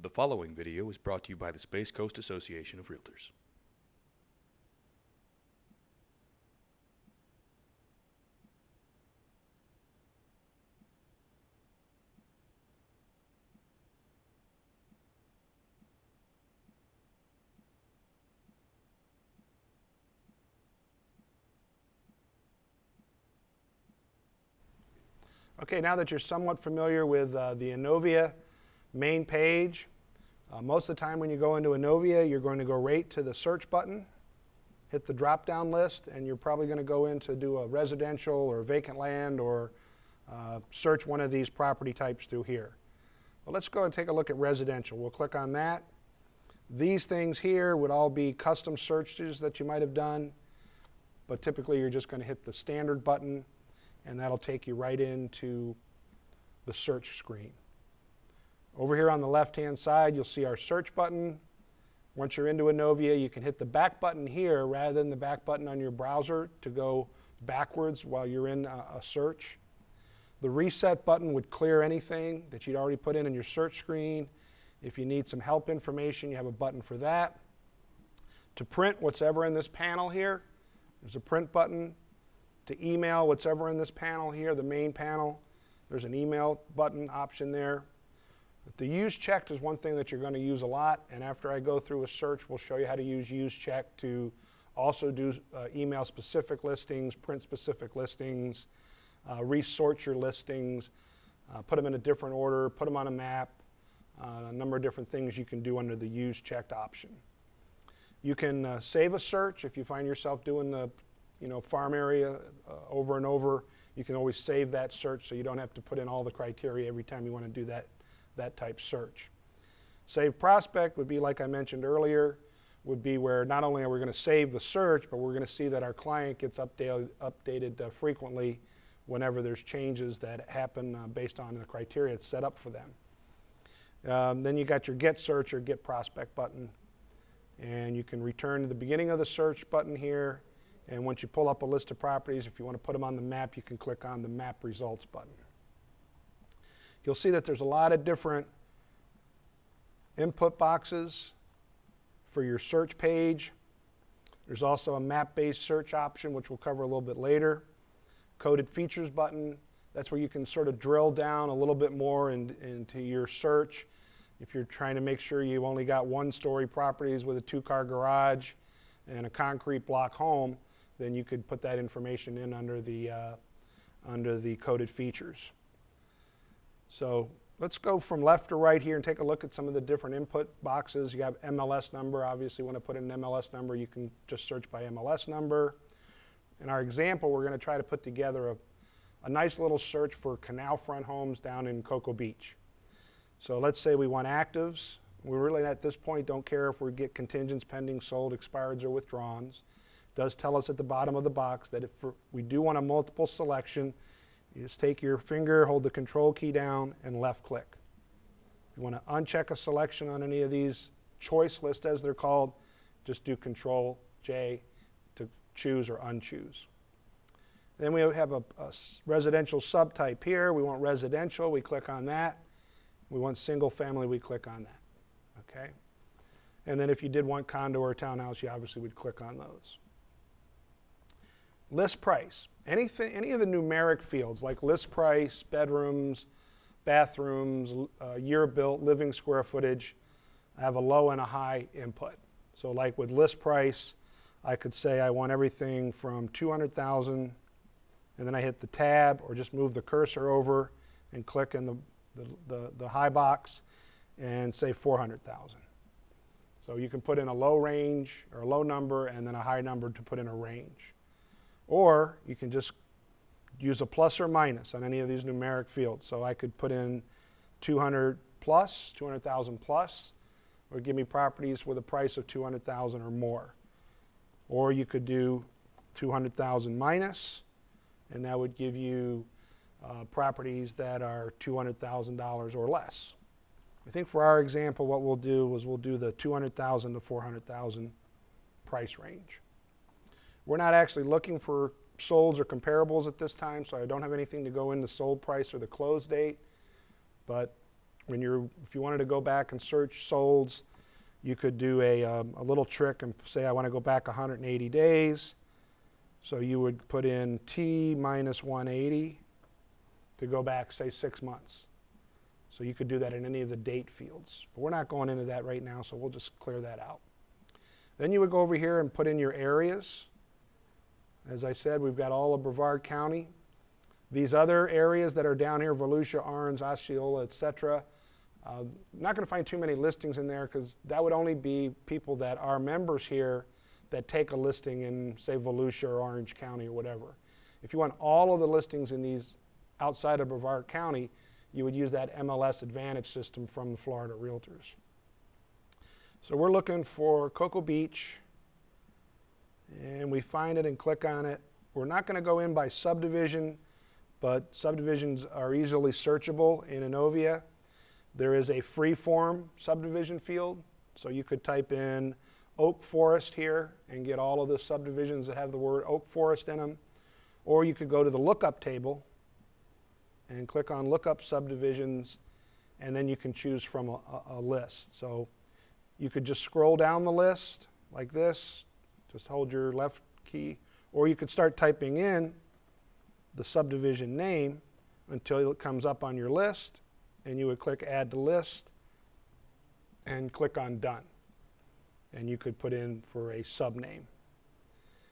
The following video is brought to you by the Space Coast Association of Realtors. Okay, now that you're somewhat familiar with the Innovia main page, most of the time when you go into Innovia, you're going to go right to the search button, hit the drop-down list, and you're probably going to go in to do a residential or vacant land or search one of these property types through here. Well, let's go and take a look at residential. We'll click on that. These things here would all be custom searches that you might have done, but typically you're just going to hit the standard button, and that'll take you right into the search screen. Over here on the left-hand side, you'll see our search button. Once you're into Innovia, you can hit the back button here rather than the back button on your browser to go backwards while you're in a search. The reset button would clear anything that you'd already put in your search screen. If you need some help information, you have a button for that. To print what's ever in this panel here, there's a print button. To email what's ever in this panel here, the main panel, there's an email button option there. But the use checked is one thing that you're going to use a lot, and after I go through a search, we'll show you how to use check to also do email specific listings, print specific listings, resort your listings, put them in a different order, put them on a map, a number of different things you can do under the use checked option. You can save a search if you find yourself doing the farm area over and over. You can always save that search so you don't have to put in all the criteria every time you want to do that type search. Save prospect would be, like I mentioned earlier, would be where not only are we going to save the search, but we're going to see that our client gets updated frequently whenever there's changes that happen based on the criteria that's set up for them. Then you got your get search or get prospect button, and you can return to the beginning of the search button here. And once you pull up a list of properties, if you want to put them on the map, you can click on the map results button. You'll see that there's a lot of different input boxes for your search page. There's also a map-based search option, which we'll cover a little bit later. Coded features button, that's where you can sort of drill down a little bit more into your search. If you're trying to make sure you've only got one-story properties with a two-car garage and a concrete block home, then you could put that information in under the coded features. So let's go from left to right here and take a look at some of the different input boxes. You have MLS number. Obviously, when I put in an MLS number, you can just search by MLS number. In our example, we're going to try to put together a nice little search for canal front homes down in Cocoa Beach. So let's say we want actives. We really, at this point, don't care if we get contingents, pending, sold, expireds, or withdrawns. It does tell us at the bottom of the box that if we do want a multiple selection, you just take your finger, hold the control key down, and left click. If you want to uncheck a selection on any of these choice lists, as they're called, just do Control J to choose or unchoose. Then we have a residential subtype here. We want residential, we click on that. We want single family, we click on that. Okay? And then if you did want condo or townhouse, you obviously would click on those. List price. Any of the numeric fields like list price, bedrooms, bathrooms, year built, living square footage, have a low and a high input. So like with list price, I could say I want everything from 200,000, and then I hit the tab or just move the cursor over and click in the high box and say 400,000. So you can put in a low range or a low number and then a high number to put in a range. Or you can just use a plus or minus on any of these numeric fields. So I could put in 200 plus, 200,000 plus, or give me properties with a price of 200,000 or more. Or you could do 200,000 minus, and that would give you properties that are $200,000 or less. I think for our example, what we'll do is we'll do the 200,000 to 400,000 price range. We're not actually looking for solds or comparables at this time, so I don't have anything to go in the sold price or the close date, but if you wanted to go back and search solds, you could do a little trick and say I want to go back 180 days. So you would put in T minus 180 to go back, say, 6 months. So you could do that in any of the date fields. But we're not going into that right now, so we'll just clear that out. Then you would go over here and put in your areas. As I said, we've got all of Brevard County. These other areas that are down here, Volusia, Orange, Osceola, etc., not going to find too many listings in there because that would only be people that are members here that take a listing in, say, Volusia or Orange County or whatever. If you want all of the listings in these outside of Brevard County, you would use that MLS Advantage system from the Florida Realtors. So we're looking for Cocoa Beach, and we find it and click on it. We're not going to go in by subdivision, but subdivisions are easily searchable in Innovia. There is a free-form subdivision field, so you could type in Oak Forest here and get all of the subdivisions that have the word Oak Forest in them. Or you could go to the lookup table and click on Lookup Subdivisions, and then you can choose from a list. So you could just scroll down the list like this, just hold your left key, or you could start typing in the subdivision name until it comes up on your list, and you would click Add to List and click on Done. And you could put in for a subname.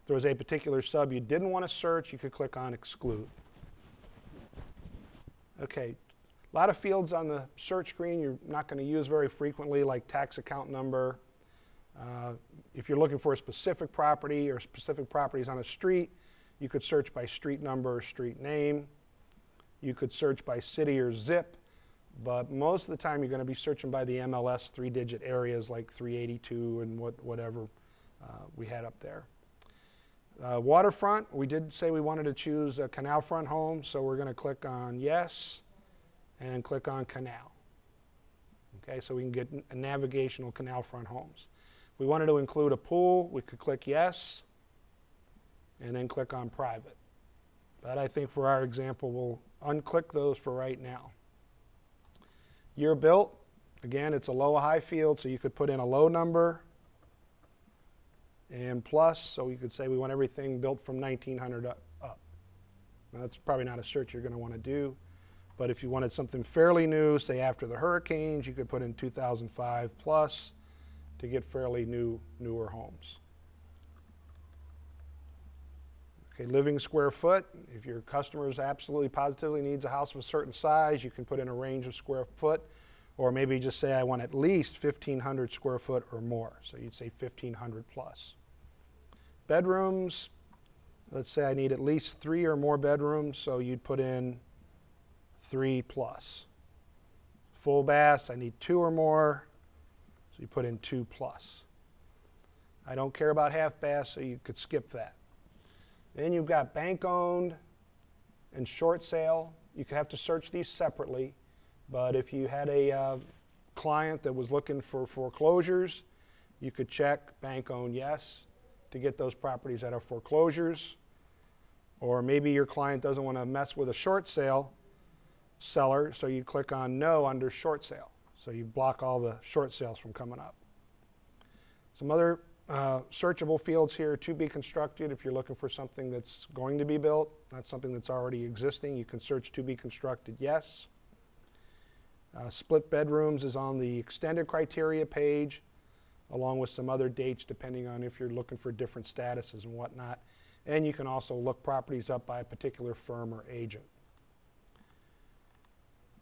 If there was a particular sub you didn't want to search, you could click on Exclude. Okay, a lot of fields on the search screen you're not going to use very frequently, like tax account number. If you're looking for a specific property or specific properties on a street, you could search by street number or street name. You could search by city or zip, but most of the time you're going to be searching by the MLS 3-digit areas like 382 and whatever we had up there. Waterfront, we did say we wanted to choose a canal front home, so we're going to click on Yes and click on Canal. Okay, so we can get navigational canal front homes. If we wanted to include a pool, we could click Yes and then click on Private. But I think for our example, we'll unclick those for right now. Year built, again, it's a low or high field, so you could put in a low number and plus, so you could say we want everything built from 1900 up. Now that's probably not a search you're going to want to do, but if you wanted something fairly new, say after the hurricanes, you could put in 2005 plus to get fairly newer homes. Okay, living square foot, if your customer absolutely positively needs a house of a certain size, you can put in a range of square foot, or maybe just say I want at least 1,500 square foot or more, so you'd say 1,500 plus. Bedrooms, let's say I need at least 3 or more bedrooms, so you'd put in 3 plus. Full baths, I need 2 or more, so you put in 2 plus. I don't care about half baths, so you could skip that. Then you've got bank owned and short sale. You could have to search these separately, but if you had a client that was looking for foreclosures, you could check bank owned yes to get those properties that are foreclosures. Or maybe your client doesn't want to mess with a short sale seller, so you click on no under short sale. So you block all the short sales from coming up. Some other searchable fields here, to be constructed. If you're looking for something that's going to be built, not something that's already existing, you can search to be constructed yes. Split bedrooms is on the extended criteria page, along with some other dates depending on if you're looking for different statuses and whatnot. And you can also look properties up by a particular firm or agent.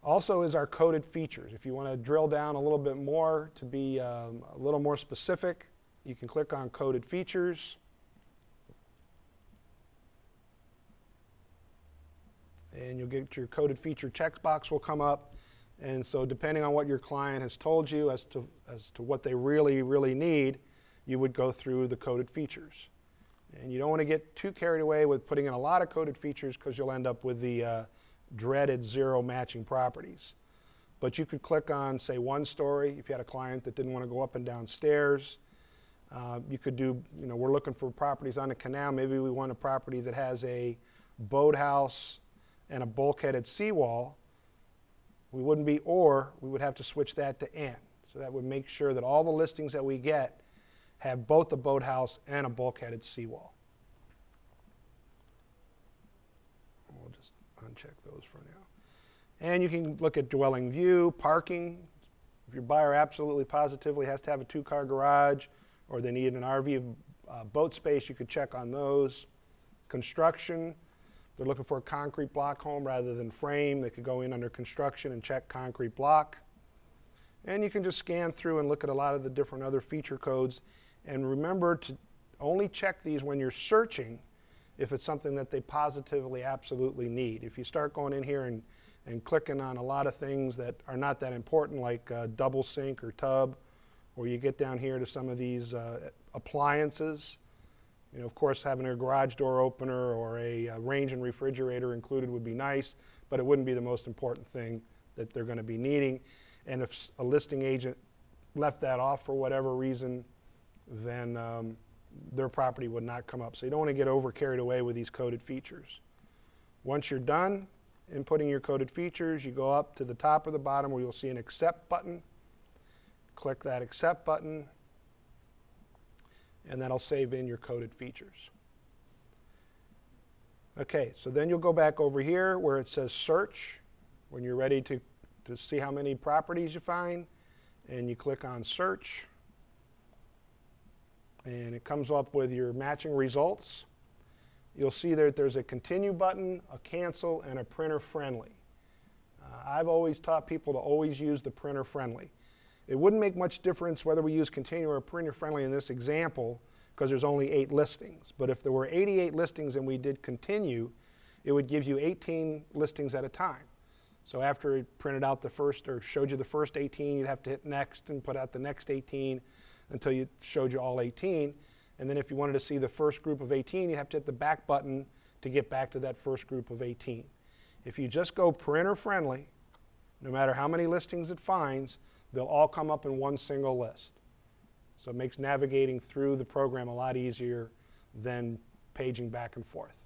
Also is our coded features. If you want to drill down a little bit more to be a little more specific, you can click on coded features. And you'll get your coded feature checkbox will come up. And so depending on what your client has told you as to what they really need, you would go through the coded features. And you don't want to get too carried away with putting in a lot of coded features because you'll end up with the dreaded 0 matching properties. But you could click on, say, 1 story if you had a client that didn't want to go up and down stairs. You could do, we're looking for properties on the canal. Maybe we want a property that has a boathouse and a bulkheaded seawall. We wouldn't be or, we would have to switch that to and. So that would make sure that all the listings that we get have both a boathouse and a bulkheaded seawall. We'll just uncheck those for now. And you can look at dwelling view, parking. If your buyer absolutely positively has to have a 2-car garage or they need an RV boat space, you could check on those. Construction, they're looking for a concrete block home rather than frame. They could go in under construction and check concrete block. And you can just scan through and look at a lot of the different other feature codes. And remember to only check these when you're searching if it's something that they positively absolutely need. If you start going in here and clicking on a lot of things that are not that important, like double sink or tub, or you get down here to some of these appliances, you know, of course having a garage door opener or a range and refrigerator included would be nice, but it wouldn't be the most important thing that they're going to be needing. And if a listing agent left that off for whatever reason, then their property would not come up. So you don't want to get over carried away with these coded features. Once you're done inputting your coded features, you go up to the top or the bottom where you'll see an accept button. Click that accept button, and that'll save in your coded features. Okay, so then you'll go back over here where it says search when you're ready to see how many properties you find, and you click on search, and it comes up with your matching results. You'll see that there's a continue button, a cancel, and a printer friendly. I've always taught people to always use the printer friendly. It wouldn't make much difference whether we use continue or printer friendly in this example because there's only 8 listings. But if there were 88 listings and we did continue, it would give you 18 listings at a time. So after it printed out the first or showed you the first 18, you'd have to hit next and put out the next 18 until you showed you all 18. And then if you wanted to see the first group of 18, you'd have to hit the back button to get back to that first group of 18. If you just go printer friendly, no matter how many listings it finds, they'll all come up in one single list. So it makes navigating through the program a lot easier than paging back and forth.